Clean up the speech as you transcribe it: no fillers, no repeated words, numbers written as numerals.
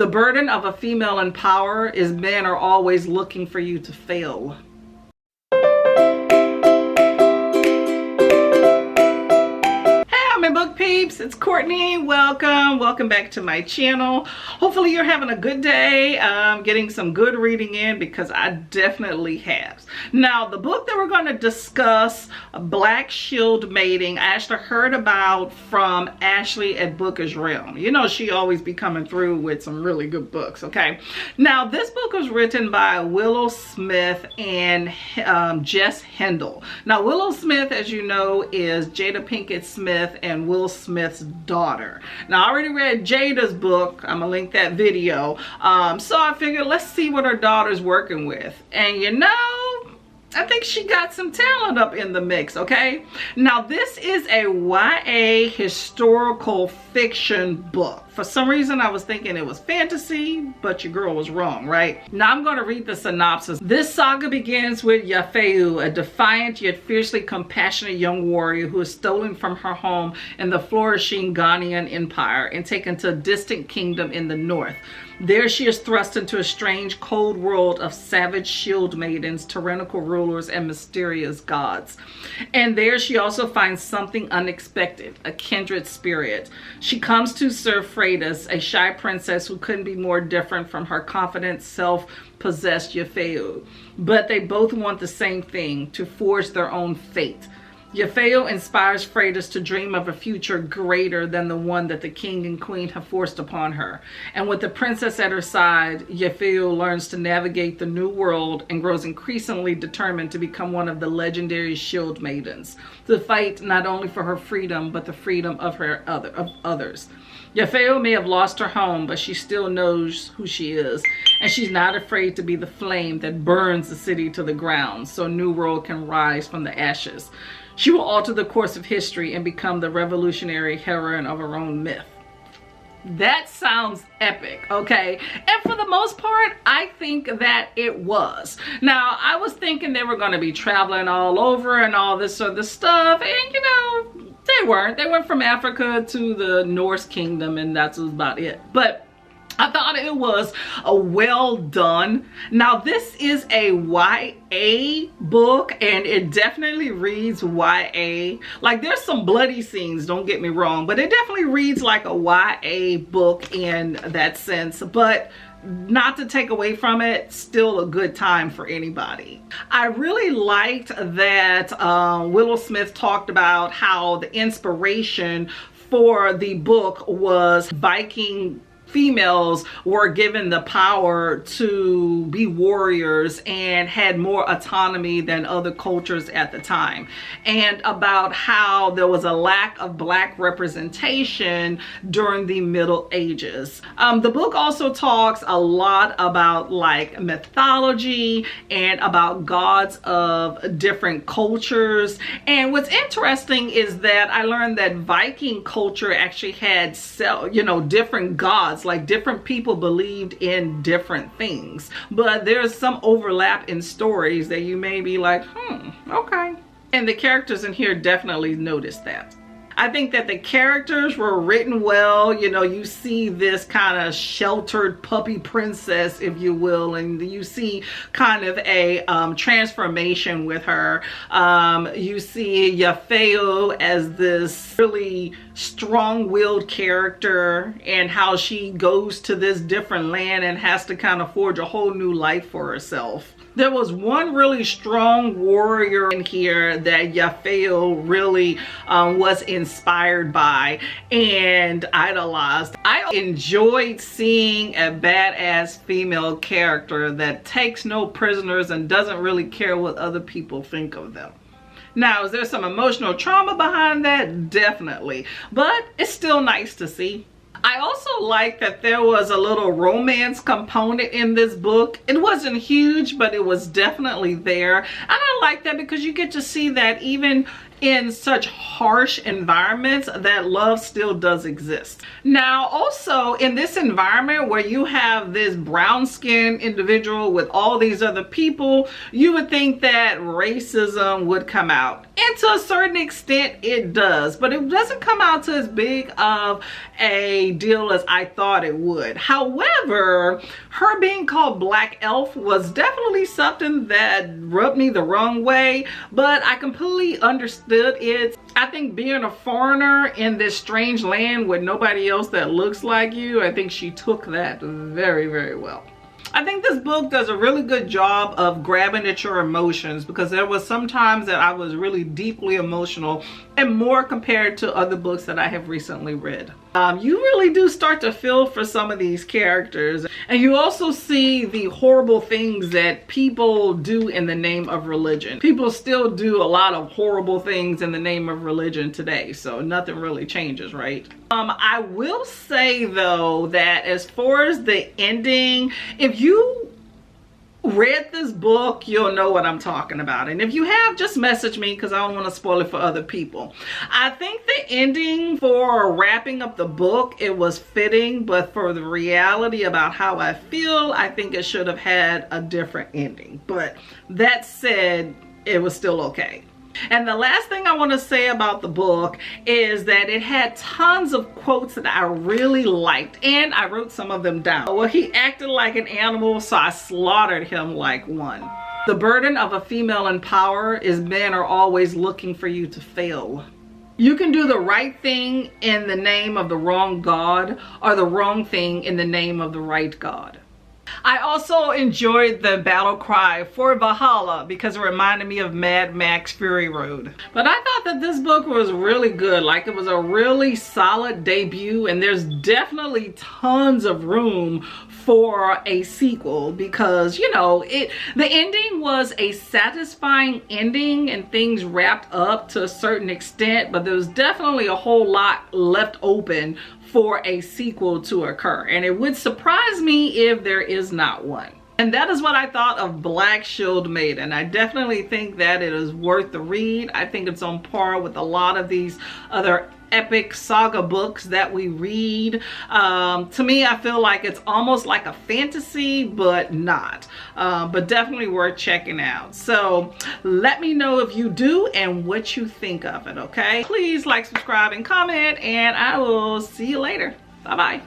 The burden of a female in power is men are always looking for you to fail. Book peeps, it's Courtney. Welcome back to my channel. Hopefully you're having a good day, getting some good reading in, because I definitely have. Now, the book that we're going to discuss, Black Shield Maiden, I actually heard about from Ashley at Booker's Realm. You know, she always be coming through with some really good books. Okay, now this book was written by Willow Smith and Jess Hendel. Now, Willow Smith, as you know, is Jada Pinkett Smith and Will Smith's daughter. Now, I already read Jada's book. I'm gonna link that video. So I figured, let's see what her daughter's working with. And you know, I think she got some talent up in the mix. Okay, now this is a YA historical fiction book. For some reason I was thinking it was fantasy, but your girl was wrong, right? Now I'm going to read the synopsis. This saga begins with Yafeu, a defiant yet fiercely compassionate young warrior who is stolen from her home in the flourishing Ghanaian empire and taken to a distant kingdom in the north. There she is thrust into a strange, cold world of savage shield maidens, tyrannical rulers, and mysterious gods. And there she also finds something unexpected, a kindred spirit. She comes to serve Freitas, a shy princess who couldn't be more different from her confident, self-possessed Yafeu. But they both want the same thing, to forge their own fate. Yafeu inspires Freitas to dream of a future greater than the one that the king and queen have forced upon her. And with the princess at her side, Yafeu learns to navigate the new world and grows increasingly determined to become one of the legendary Shield Maidens, to fight not only for her freedom, but the freedom of others. Yafeu may have lost her home, but she still knows who she is, and she's not afraid to be the flame that burns the city to the ground so a new world can rise from the ashes. She will alter the course of history and become the revolutionary heroine of her own myth. That sounds epic, okay? And for the most part, I think that it was. Now, I was thinking they were going to be traveling all over and all this other stuff, and you know, they weren't. They went from Africa to the Norse kingdom, and that's about it. But I thought it was a well done. Now, this is a YA book, and it definitely reads YA. Like, there's some bloody scenes, don't get me wrong, but it definitely reads like a YA book in that sense. But not to take away from it, still a good time for anybody. I really liked that Willow Smith talked about how the inspiration for the book was Viking females were given the power to be warriors and had more autonomy than other cultures at the time, and about how there was a lack of black representation during the Middle Ages. The book also talks a lot about like mythology and about gods of different cultures. And what's interesting is that I learned that Viking culture actually had different gods. Like, different people believed in different things, but there's some overlap in stories that you may be like, okay. And the characters in here definitely noticed that. I think that the characters were written well. You know, you see this kind of sheltered puppy princess, if you will, and you see kind of a transformation with her. You see Yafeu as this really strong-willed character, and how she goes to this different land and has to kind of forge a whole new life for herself. There was one really strong warrior in here that Yafeu really was inspired by and idolized. I enjoyed seeing a badass female character that takes no prisoners and doesn't really care what other people think of them. Now, is there some emotional trauma behind that? Definitely. But it's still nice to see. I also like that there was a little romance component in this book. It wasn't huge, but it was definitely there. And I like that because you get to see that even in such harsh environments, that love still does exist. Now, also in this environment where you have this brown-skinned individual with all these other people, you would think that racism would come out. And to a certain extent it does, but it doesn't come out to as big of a deal as I thought it would. However, her being called Black Elf was definitely something that rubbed me the wrong way, but I completely understood it. I think being a foreigner in this strange land with nobody else that looks like you, I think she took that very, very well. I think this book does a really good job of grabbing at your emotions, because there was some times that I was really deeply emotional, and more compared to other books that I have recently read. You really do start to feel for some of these characters, and you also see the horrible things that people do in the name of religion. People still do a lot of horrible things in the name of religion today, so nothing really changes, right? I will say though that as far as the ending, if you read this book, you'll know what I'm talking about. And if you have, just message me, because I don't want to spoil it for other people. I think the ending for wrapping up the book, it was fitting, but for the reality about how I feel, I think it should have had a different ending. But that said, it was still okay. And the last thing I want to say about the book is that it had tons of quotes that I really liked, and I wrote some of them down. Well, he acted like an animal, so I slaughtered him like one. The burden of a female in power is men are always looking for you to fail. You can do the right thing in the name of the wrong God, or the wrong thing in the name of the right God. I also enjoyed the battle cry for Valhalla because it reminded me of Mad Max Fury Road. But I thought that this book was really good. Like, it was a really solid debut, and there's definitely tons of room for a sequel, because, you know, the ending was a satisfying ending and things wrapped up to a certain extent, but there was definitely a whole lot left open for a sequel to occur, and it would surprise me if there is not one. And that is what I thought of Black Shield Maiden. I definitely think that it is worth the read. I think it's on par with a lot of these other epic saga books that we read. To me, I feel like it's almost like a fantasy, but not. But definitely worth checking out. So let me know if you do and what you think of it, okay? Please like, subscribe, and comment, and I will see you later. Bye-bye.